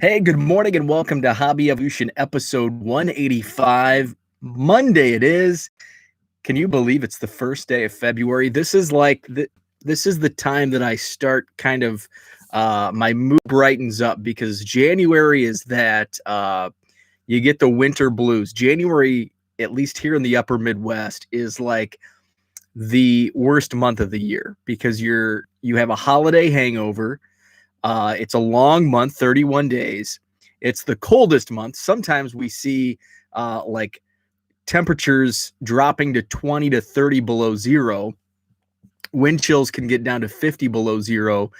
Hey, good morning and welcome to Hobby Evolution episode 185. Monday it is. Can you believe it's the first day of February? This is the time that I start kind of my mood brightens up because January is that you get the winter blues. January, at least here in the upper Midwest, is like the worst month of the year because you have a holiday hangover. It's a long month, 31 days. It's the coldest month. Sometimes we see like temperatures dropping to 20 to 30 below zero. Wind chills can get down to 50 below zero.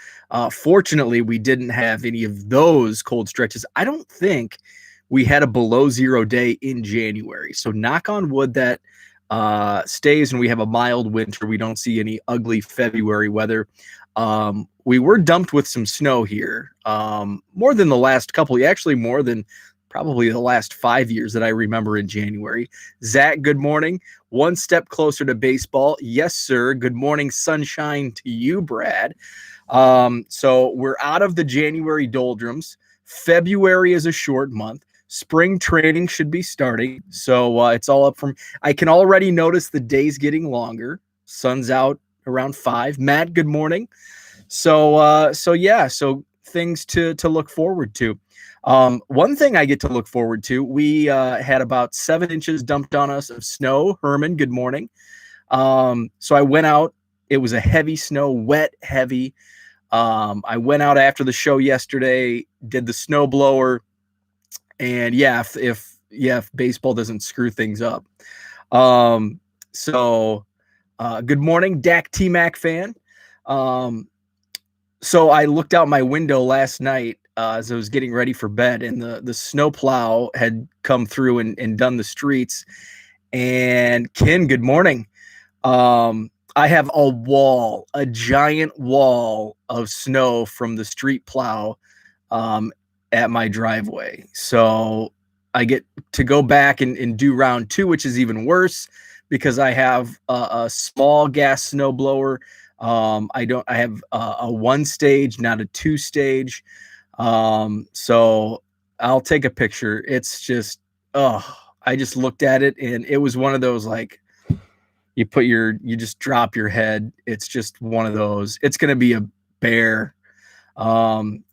Fortunately, we didn't have any of those cold stretches. I don't think we had a below zero day in January. So knock on wood that stays and we have a mild winter. We don't see any ugly February weather. We were dumped with some snow here, more than the last couple, actually more than probably the last 5 years that I remember in January. Zach, good morning. One step closer to baseball. Yes, sir. Good morning, sunshine to you, Brad. So we're out of the January doldrums. February is a short month. Spring training should be starting. So it's all up from, I can already notice the days getting longer. Sun's out around 5. Matt, good morning. So things to look forward to. One thing I get to look forward to, we had about 7 inches dumped on us of snow. Herman, good morning. So I went out. It was a heavy snow, wet, heavy. I went out after the show yesterday, did the snow blower, and if baseball doesn't screw things up. Good morning, Dak T-Mac fan. So I looked out my window last night as I was getting ready for bed, and the snow plow had come through and done the streets. And Ken, good morning. I have a giant wall of snow from the street plow at my driveway. So I get to go back and do round 2, which is even worse because I have a small gas snow blower. I have a 1-stage, not a 2-stage. So I'll take a picture. It's just, I just looked at it and it was one of those, like, you just drop your head. It's just one of those. It's going to be a bear. What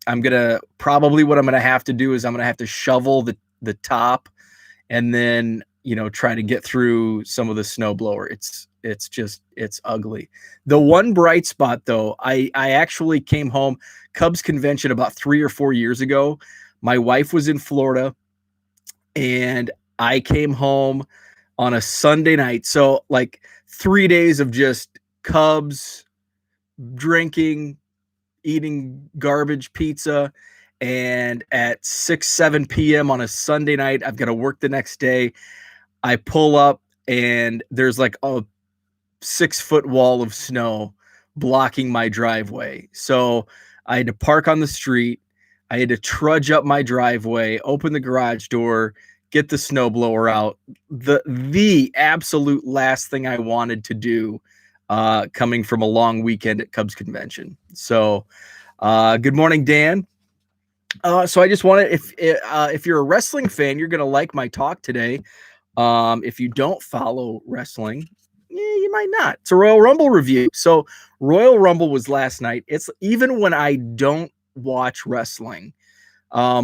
I'm going to have to do is I'm going to have to shovel the top and then, try to get through some of the snow blower. It's ugly. The one bright spot though, I actually came home Cubs convention about 3 or 4 years ago. My wife was in Florida and I came home on a Sunday night. So like 3 days of just Cubs, drinking, eating garbage pizza. And at 6-7 p.m. on a Sunday night, I've got to work the next day. I pull up and there's like a 6-foot wall of snow blocking my driveway. So I had to park on the street. I had to trudge up my driveway, open the garage door, get the snowblower out. The absolute last thing I wanted to do coming from a long weekend at Cubs convention. So good morning, Dan. So I just wanted, if you're a wrestling fan, you're going to like my talk today. If you don't follow wrestling, you might not. It's a Royal Rumble review. So Royal Rumble was last night. It's even when I don't watch wrestling,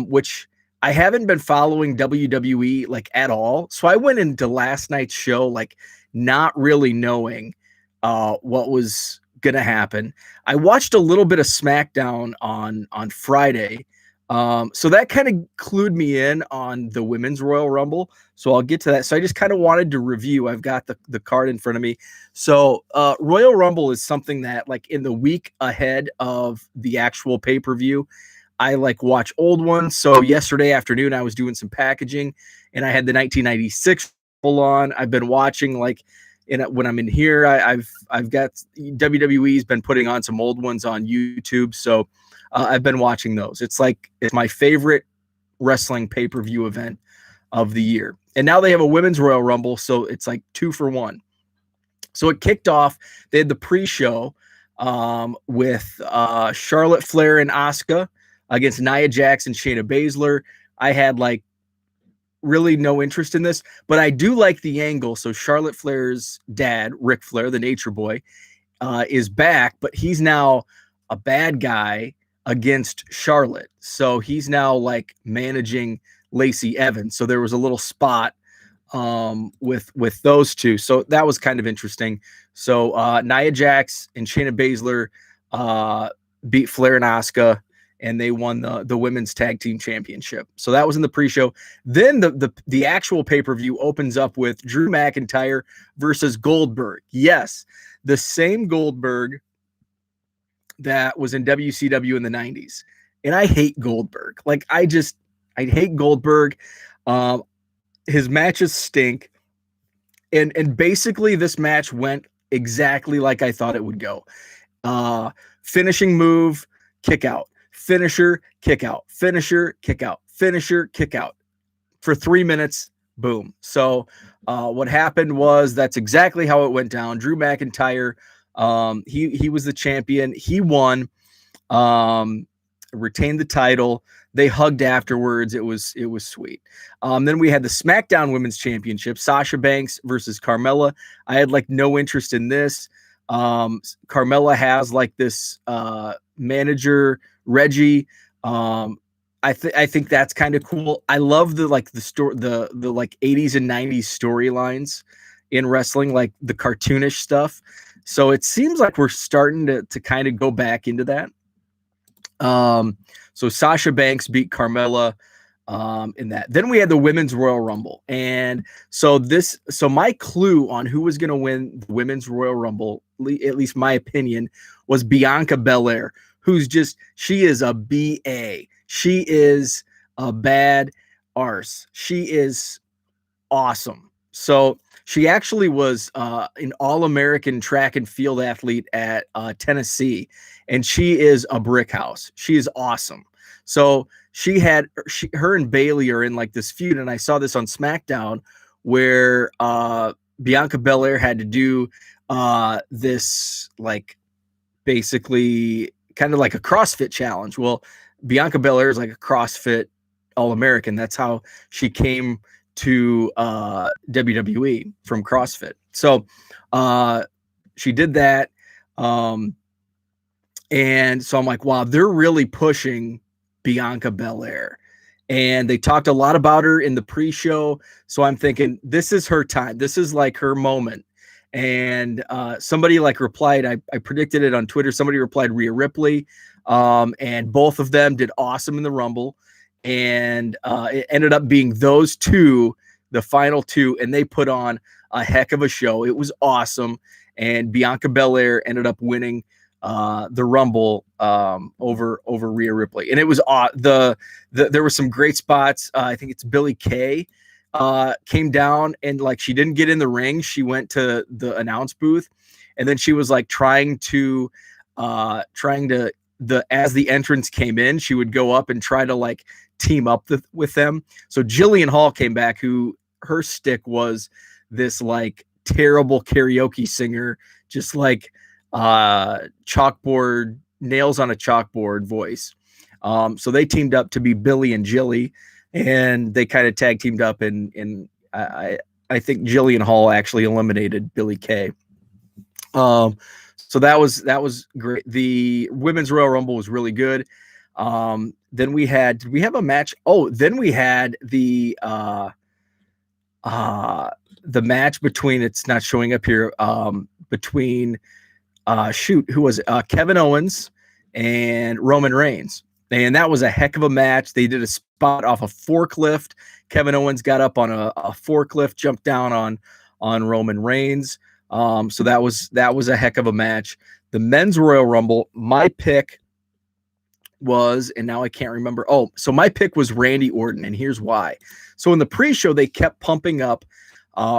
which I haven't been following WWE like at all. So I went into last night's show like not really knowing what was gonna happen. I watched a little bit of SmackDown on Friday. So that kind of clued me in on the women's Royal Rumble. So I'll get to that. So I just kind of wanted to review. I've got the card in front of me. So Royal Rumble is something that like in the week ahead of the actual pay-per-view, I like watch old ones. So yesterday afternoon, I was doing some packaging and I had the 1996 full on. I've been watching like when I'm in here, I've got WWE's been putting on some old ones on YouTube. So I've been watching those. It's my favorite wrestling pay-per-view event of the year. And now they have a women's Royal Rumble, so it's like 2 for 1. So it kicked off. They had the pre-show with Charlotte Flair and Asuka against Nia Jax and Shayna Baszler. I had like really no interest in this, but I do like the angle. So Charlotte Flair's dad, Ric Flair, the Nature Boy, is back, but he's now a bad guy against Charlotte. So he's now like managing Lacey Evans. So there was a little spot with those two. So that was kind of interesting. So Nia Jax and Shayna Baszler beat Flair and Asuka, and they won the women's tag team championship. So that was in the pre-show. Then the actual pay-per-view opens up with Drew McIntyre versus Goldberg. Yes, the same Goldberg that was in WCW in the 90s. And I hate Goldberg. Like I hate Goldberg. His matches stink. And basically this match went exactly like I thought it would go. Finishing move, kick out. Finisher, kick out. Finisher, kick out. Finisher, kick out. For 3 minutes, boom. So what happened was that's exactly how it went down. Drew McIntyre, he was the champion. He won, retained the title. They hugged afterwards. It was sweet. Then we had the SmackDown Women's Championship, Sasha Banks versus Carmella. I had like no interest in this. Carmella has like this manager, Reggie. I think that's kind of cool. I love the like 80s and 90s storylines in wrestling, like the cartoonish stuff. So it seems like we're starting to kind of go back into that. So Sasha Banks beat Carmella in that. Then we had the Women's Royal Rumble. And so my clue on who was going to win the Women's Royal Rumble, at least my opinion, was Bianca Belair, she is a BA. She is a bad arse. She is awesome. So she actually was an All-American track and field athlete at Tennessee, and she is a brick house. She is awesome. So her and Bayley are in like this feud, and I saw this on SmackDown where Bianca Belair had to do this like basically kind of like a CrossFit challenge. Well, Bianca Belair is like a CrossFit All-American. That's how she came to WWE from CrossFit. So she did that. And so I'm like, wow, they're really pushing Bianca Belair. And they talked a lot about her in the pre-show. So I'm thinking, this is her time. This is like her moment. And somebody like replied, I predicted it on Twitter. Somebody replied Rhea Ripley. And both of them did awesome in the Rumble. And it ended up being those two, the final two, and they put on a heck of a show. It was awesome. And Bianca Belair ended up winning the Rumble over Rhea Ripley. And it was there were some great spots. I think it's Billie Kay came down, and like she didn't get in the ring. She went to the announce booth, and then she was like trying to as the entrance came in, she would go up and try to like team up with them. So Jillian Hall came back, who her stick was this like terrible karaoke singer, just like chalkboard nails on a chalkboard voice. So they teamed up to be Billy and Jilly, and they kind of tag teamed up, and I think Jillian Hall actually eliminated Billie Kay. So that was great. The Women's Royal Rumble was really good. Then we had, did we have a match? Oh, then we had the match between, it's not showing up here, between who was it? Kevin Owens and Roman Reigns. And that was a heck of a match. They did a spot off a forklift. Kevin Owens got up on a forklift, jumped down on Roman Reigns. So that was a heck of a match. The Men's Royal Rumble, my pick was, and now I can't remember. Oh, so my pick was Randy Orton, and here's why. So in the pre-show, they kept pumping up.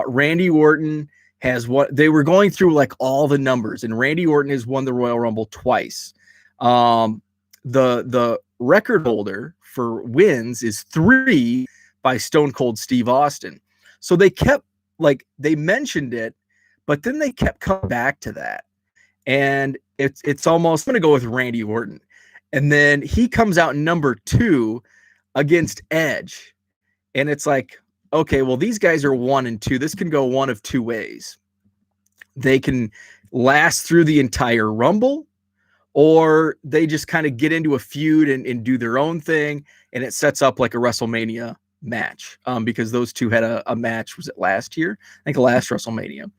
Randy Orton has what they were going through, like all the numbers, and Randy Orton has won the Royal Rumble twice. The record holder for wins is 3 by Stone Cold Steve Austin. So they kept, like, they mentioned it, but then they kept coming back to that. And it's almost, I'm going to go with Randy Orton. And then he comes out number 2 against Edge. And it's like, okay, well, these guys are 1 and 2. This can go one of two ways. They can last through the entire Rumble, or they just kind of get into a feud and do their own thing, and it sets up like a WrestleMania match, because those two had a match. Was it last year? I think last WrestleMania.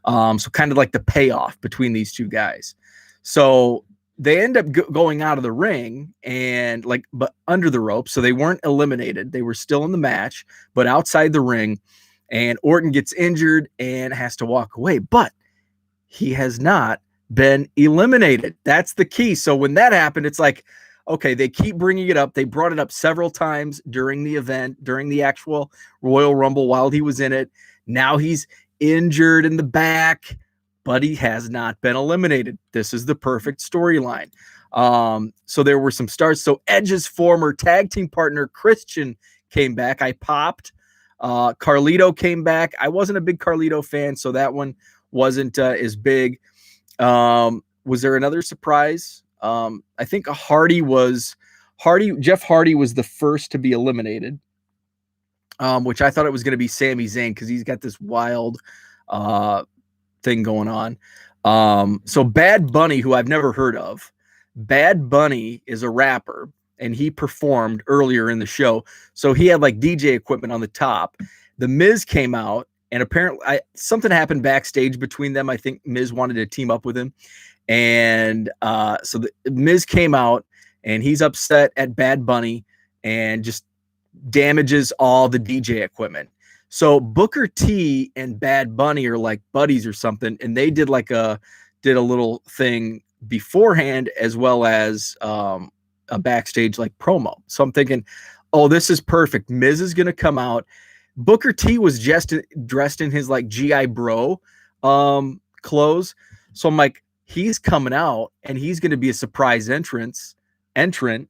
So kind of like the payoff between these two guys. So they end up going out of the ring and but under the rope. So they weren't eliminated. They were still in the match, but outside the ring. And Orton gets injured and has to walk away. But he has not been eliminated. That's the key. So when that happened, it's like, okay, they keep bringing it up. They brought it up several times during the event, during the actual Royal Rumble while he was in it. Now he's injured in the back, but he has not been eliminated. This is the perfect storyline. So there were some starts. So Edge's former tag team partner, Christian, came back. I popped. Carlito came back. I wasn't a big Carlito fan, so that one wasn't as big. Was there another surprise? I think Jeff Hardy was the first to be eliminated, which I thought it was going to be Sami Zayn because he's got this wild thing going on. So Bad Bunny, who I've never heard of, Bad Bunny is a rapper, and he performed earlier in the show. So he had like DJ equipment on the top. The Miz came out, and apparently something happened backstage between them. I think Miz wanted to team up with him. And so the Miz came out, and he's upset at Bad Bunny and just damages all the DJ equipment. So Booker T and Bad Bunny are like buddies or something, and they did a little thing beforehand as well as a backstage like promo. So I'm thinking, oh, this is perfect. Miz is going to come out. Booker T was just dressed in his like GI Bro clothes. So I'm like, he's coming out and he's going to be a surprise entrant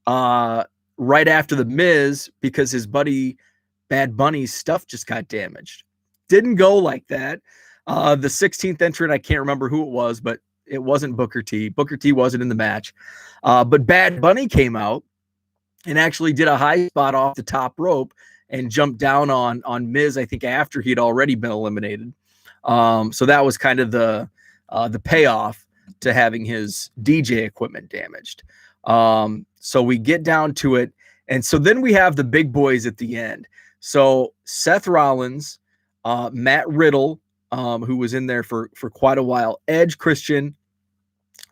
right after the Miz, because his buddy Bad Bunny's stuff just got damaged. Didn't go like that. The 16th entrant, I can't remember who it was, but it wasn't Booker T. Booker T wasn't in the match. But Bad Bunny came out and actually did a high spot off the top rope and jumped down on Miz, I think after he'd already been eliminated. So that was kind of the payoff to having his DJ equipment damaged. So we get down to it. And so then we have the big boys at the end. So Seth Rollins, Matt Riddle, who was in there for quite a while, Edge, Christian,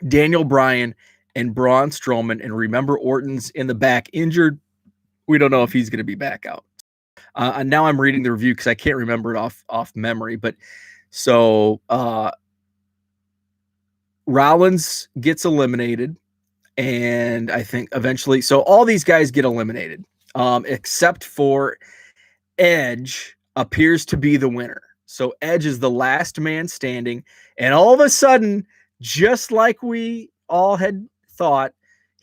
Daniel Bryan, and Braun Strowman. And remember, Orton's in the back injured. We don't know if he's going to be back out. And now I'm reading the review because I can't remember it off memory. But so Rollins gets eliminated, and I think eventually, so all these guys get eliminated, except for Edge appears to be the winner. So Edge is the last man standing, and all of a sudden, just like we all had thought,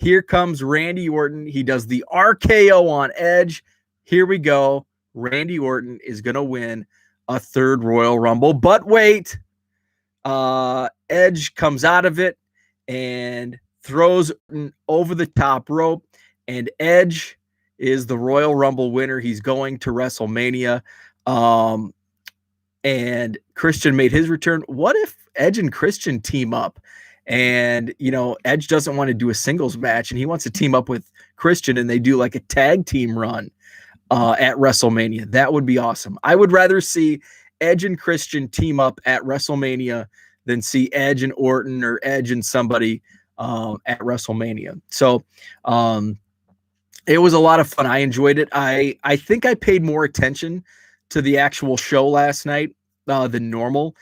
here comes Randy Orton. He does the RKO on Edge. Here we go. Randy Orton is going to win a third Royal Rumble. But wait, Edge comes out of it and throws Orton over the top rope, and Edge is the Royal Rumble winner. He's going to WrestleMania. And Christian made his return. What if Edge and Christian team up? And, Edge doesn't want to do a singles match, and he wants to team up with Christian, and they do like a tag team run at WrestleMania. That would be awesome. I would rather see Edge and Christian team up at WrestleMania than see Edge and Orton or Edge and somebody at WrestleMania. So it was a lot of fun. I enjoyed it. I think I paid more attention to the actual show last night than normal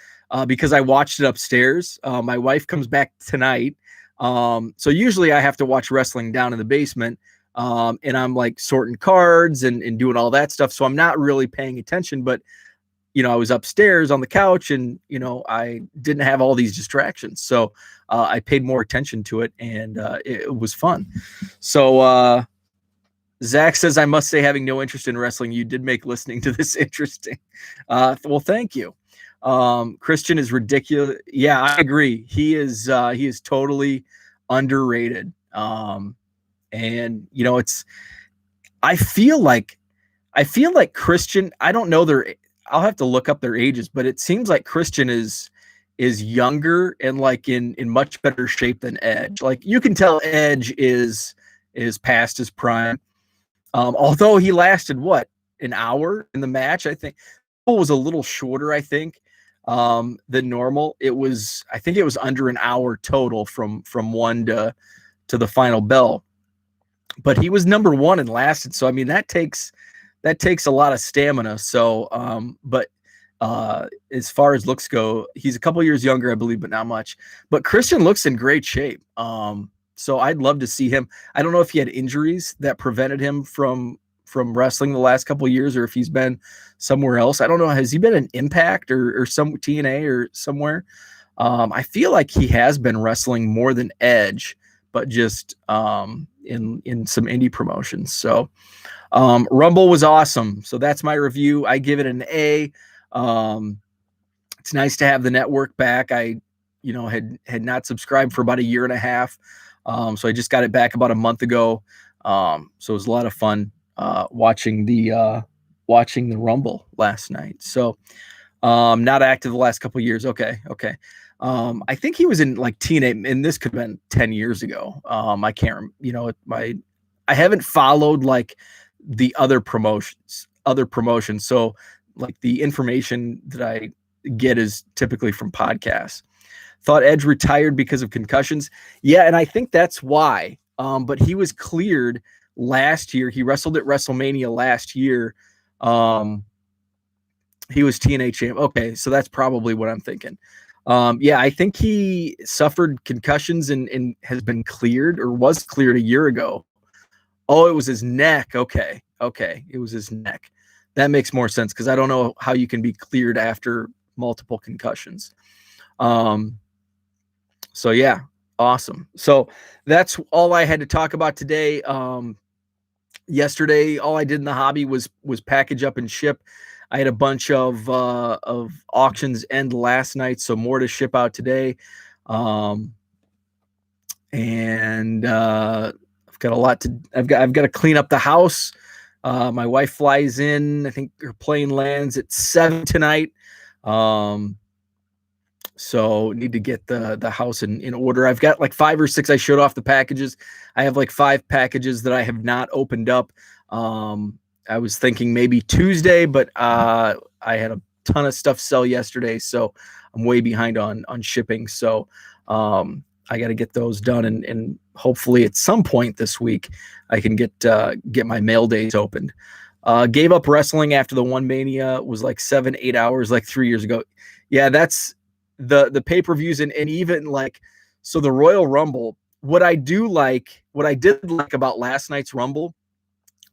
because I watched it upstairs. My wife comes back tonight. So usually I have to watch wrestling down in the basement. And I'm like sorting cards and doing all that stuff. So I'm not really paying attention, but I was upstairs on the couch and, I didn't have all these distractions. So I paid more attention to it, and it was fun. So Zach says, I must say, having no interest in wrestling, you did make listening to this interesting. Well, thank you. Christian is ridiculous. Yeah, I agree. He is totally underrated. And I feel like Christian, I don't know I'll have to look up their ages, but it seems like Christian is younger and like in much better shape than Edge. Like you can tell Edge is past his prime. Although he lasted an hour in the match, I think it was a little shorter, I think, than normal. I think it was under an hour total from one to the final bell. But he was number one and lasted. So I mean that takes a lot of stamina. So but as far as looks go, he's a couple years younger, I believe, but not much. But Christian looks in great shape. So I'd love to see him. I don't know if he had injuries that prevented him from wrestling the last couple of years, or if he's been somewhere else. I don't know. Has he been in Impact or some TNA or somewhere? I feel like he has been wrestling more than Edge, but just in some indie promotions. So Rumble was awesome. So that's my review. I give it an A. It's nice to have the network back. I had not subscribed for about a year and a half. So I just got it back about a month ago. So it was a lot of fun watching the Rumble last night. So not active the last couple of years. Okay. I think he was in like TNA, and this could have been 10 years ago. I can't I haven't followed like the other promotions. So like the information that I get is typically from podcasts. Thought Edge retired because of concussions. Yeah, and I think that's why. But he was cleared last year. He wrestled at WrestleMania last year. He was TNA champ. Okay, so that's probably what I'm thinking. Yeah, I think he suffered concussions and has been cleared, or was cleared a year ago. Oh, it was his neck. Okay. It was his neck. That makes more sense because I don't know how you can be cleared after multiple concussions. So yeah, awesome. So that's all I had to talk about today. Yesterday, all I did in the hobby was package up and ship. I had a bunch of auctions end last night, so more to ship out today. And I've got a lot to. I've got to clean up the house. My wife flies in. I think her plane lands at 7 tonight. So need to get the house in order. I've got like 5 or 6. I showed off the packages. I have like 5 packages that I have not opened up. I was thinking maybe Tuesday, but I had a ton of stuff sell yesterday, so I'm way behind on shipping. So I got to get those done, and hopefully at some point this week I can get my mail days opened. Gave up wrestling after the One Mania. Was like 7-8 hours like 3 years ago. Yeah, that's the pay-per-views and even like, so the Royal Rumble. What I did like about last night's Rumble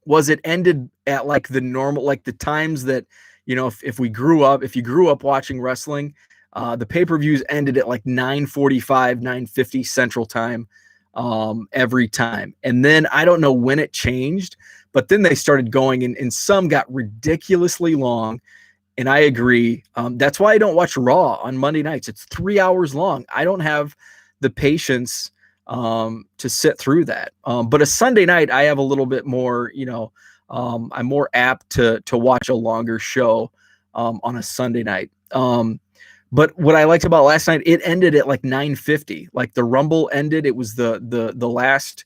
was it ended at like the normal, like the times that, if you grew up watching wrestling, the pay-per-views ended at like 9:45, 9:50 Central Time every time. And then I don't know when it changed, but then they started going and some got ridiculously long. And I agree. That's why I don't watch Raw on Monday nights. It's 3 hours long. I don't have the patience to sit through that. But a Sunday night, I have a little bit more, I'm more apt to watch a longer show on a Sunday night. But what I liked about last night, it ended at like 9:50. Like the Rumble ended. It was the last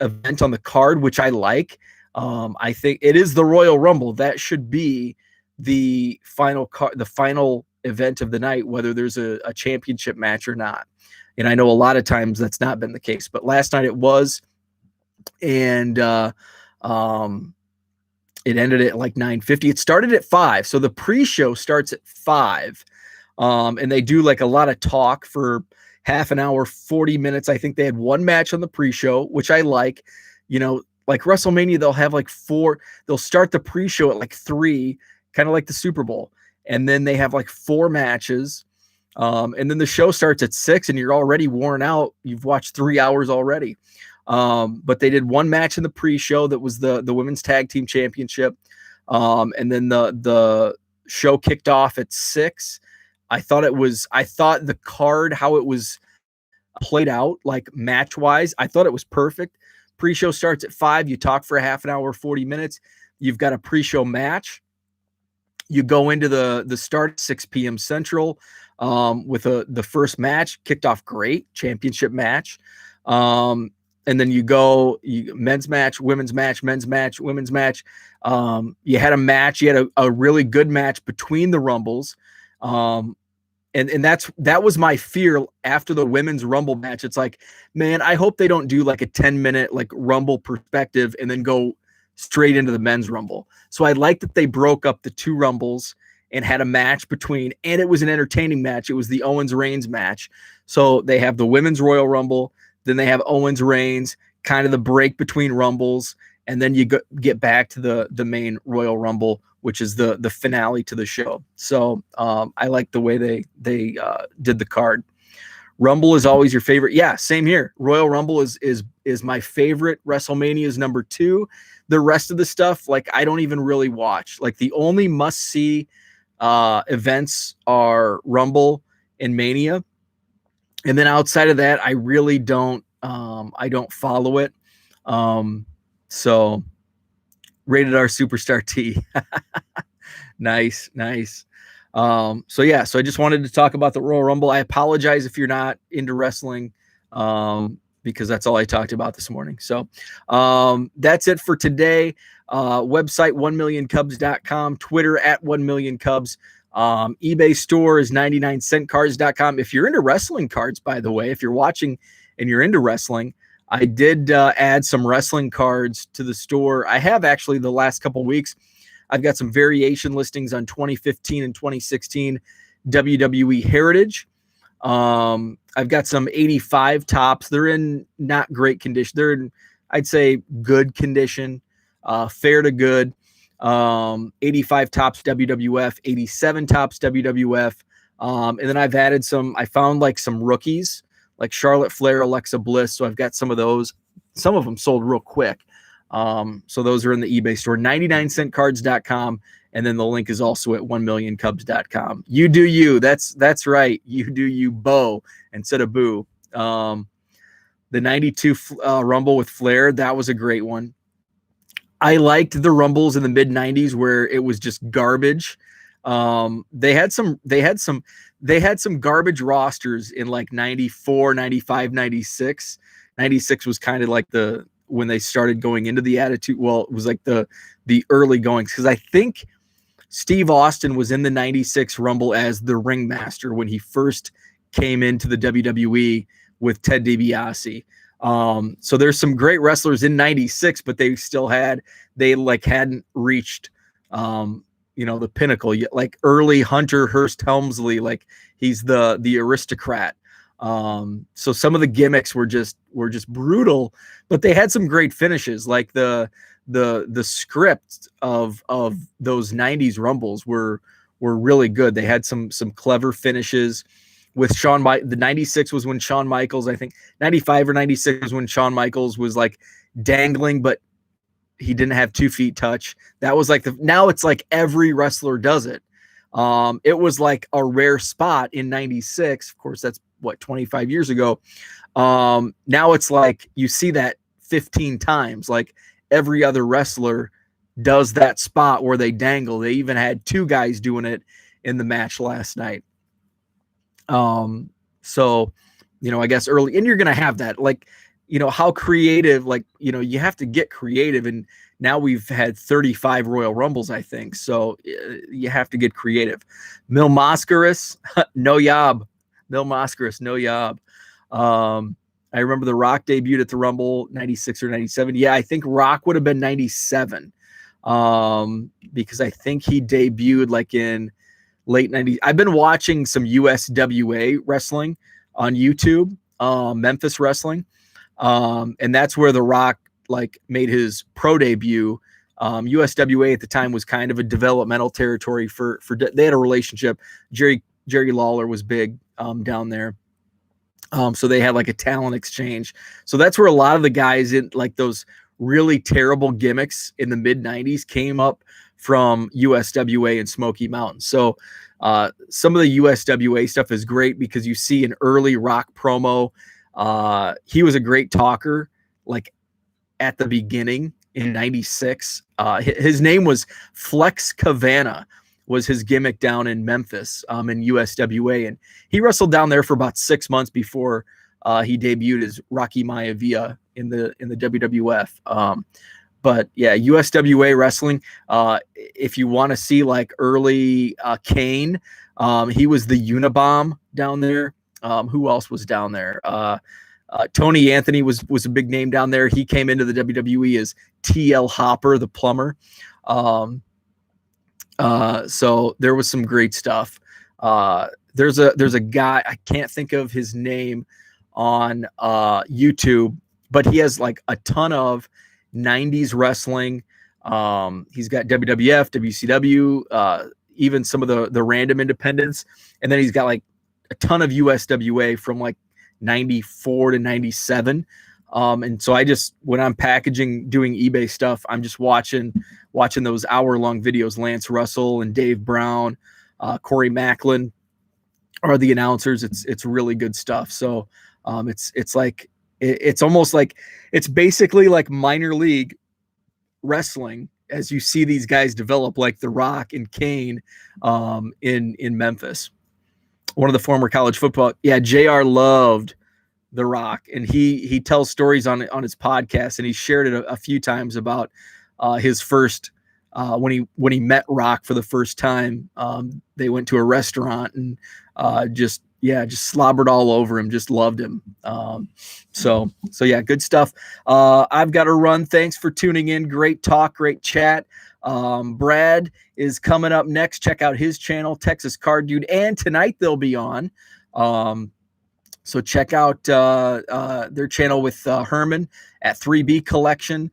event on the card, which I like. I think it is the Royal Rumble. That should be the final event of the night, whether there's a championship match or not. And I know a lot of times that's not been the case, but last night it was. And it ended at like 9:50. It started at 5. So the pre-show starts at 5. And they do like a lot of talk for half an hour, 40 minutes. I think they had one match on the pre-show, which I like. Like WrestleMania, they'll have like 4. They'll start the pre-show at like 3, kind of like the Super Bowl. And then they have like 4 matches. And then the show starts at 6 and you're already worn out. You've watched 3 hours already. But they did one match in the pre-show that was the Women's Tag Team Championship. And then the show kicked off at 6. I thought the card, how it was played out like match wise. I thought it was perfect. Pre-show starts at 5. You talk for a half an hour, 40 minutes. You've got a pre-show match. You go into the start at 6 p.m. Central with the first match. Kicked off great, championship match. And then you go men's match, women's match, men's match, women's match. You had a match. You had a really good match between the Rumbles. And that was my fear after the women's Rumble match. It's like, man, I hope they don't do like a 10-minute like Rumble perspective and then go straight into the men's Rumble. So I like that they broke up the 2 Rumbles and had a match between, and it was an entertaining match. It was the Owens Reigns match. So they have the women's Royal Rumble, then they have Owens Reigns, kind of the break between Rumbles, and then you get back to the main Royal Rumble, which is the finale to the show. So I like the way they did the card. Rumble is always your favorite. Yeah, same here. Royal Rumble is my favorite. WrestleMania is number 2. The rest of the stuff, like, I don't even really watch. Like, the only must-see events are Rumble and Mania. And then outside of that, I really don't I don't follow it. So Rated R Superstar T. Nice. So I just wanted to talk about the Royal Rumble. I apologize if you're not into wrestling, because that's all I talked about this morning. So that's it for today. Website 1millioncubs.com, Twitter at 1millioncubs. eBay store is 99centcards.com. If you're into wrestling cards, by the way, if you're watching and you're into wrestling, I did add some wrestling cards to the store. I have actually the last couple weeks. I've got some variation listings on 2015 and 2016 WWE Heritage. I've got some 85 tops. They're in not great condition. They're in, I'd say, good condition, fair to good. 85 tops WWF, 87 tops WWF. And then I've added I found like some rookies like Charlotte Flair, Alexa Bliss. So I've got some of those. Some of them sold real quick. So those are in the eBay store, 99centcards.com. And then the link is also at 1millioncubs.com. You do you. That's right. You do you, Bo, instead of boo. The 92 Rumble with Flair, that was a great one. I liked the Rumbles in the mid 90s where it was just garbage. They had some garbage rosters in like 94, 95, 96. 96 was kind of like when they started going into the Attitude. Well, it was like the early goings, because I think Steve Austin was in the 96 Rumble as the ringmaster when he first came into the WWE with Ted DiBiase. So there's some great wrestlers in 96, but they hadn't reached, the pinnacle yet. Like early Hunter Hearst Helmsley, like he's the aristocrat. So some of the gimmicks were just brutal, but they had some great finishes. Like the script of those 90s Rumbles were really good. They had some clever finishes. With the 96 was when Shawn Michaels, I think 95 or 96 was when Shawn Michaels was like dangling, but he didn't have 2 feet touch. That was like now it's like every wrestler does it. It was like a rare spot in 96. Of course, that's 25 years ago. Now it's like you see that 15 times. Like every other wrestler does that spot where they dangle. They even had 2 guys doing it in the match last night. So, I guess early, and you're going to have that, like, how creative, like, you have to get creative. And now we've had 35 Royal Rumbles, I think. So you have to get creative. Mil Mascaras, no yob. Mil Mascaras, no yob. I remember The Rock debuted at the Rumble 96 or 97. Yeah, I think Rock would have been 97. Because I think he debuted like in late 90s. I've been watching some USWA wrestling on YouTube, Memphis Wrestling. And that's where The Rock like made his pro debut. USWA at the time was kind of a developmental territory for they had a relationship. Jerry Lawler was big down there. So they had like a talent exchange. So that's where a lot of the guys in like those really terrible gimmicks in the mid 90s came up from USWA and Smoky Mountain. So some of the USWA stuff is great because you see an early Rock promo He was a great talker, like at the beginning in '96. His name was Flex Cavana, was his gimmick down in Memphis, in USWA, and he wrestled down there for about 6 months before he debuted as Rocky Maivia in the WWF. But yeah, USWA wrestling. If you want to see like early Kane, he was the Unabomb down there. Who else was down there? Tony Anthony was a big name down there. He came into the WWE as TL Hopper, the plumber. So there was some great stuff. There's a guy, I can't think of his name on YouTube, but he has like a ton of 90s wrestling. He's got WWF, WCW, even some of the random independents, and then he's got like a ton of USWA from like 94 to 97. And so I just, when I'm packaging, doing eBay stuff, I'm just watching those hour-long videos. Lance Russell and Dave Brown, Corey Macklin are the announcers. It's really good stuff. So it's like, it's almost like, it's basically like minor league wrestling as you see these guys develop, like The Rock and Kane in Memphis. One of the former college football. Yeah, JR loved The Rock, and he tells stories on his podcast, and he shared it a few times about his first when he met Rock for the first time. They went to a restaurant and just slobbered all over him, just loved him. So yeah, good stuff. I've got to run. Thanks for tuning in. Great talk, great chat. Brad is coming up next. Check out his channel, Texas Card Dude, and tonight they'll be on. So check out their channel with Herman at 3B Collection.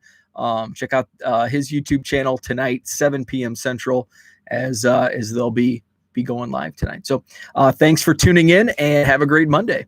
Check out his YouTube channel tonight, 7 p.m. Central, as they'll be going live tonight. So thanks for tuning in, and have a great Monday.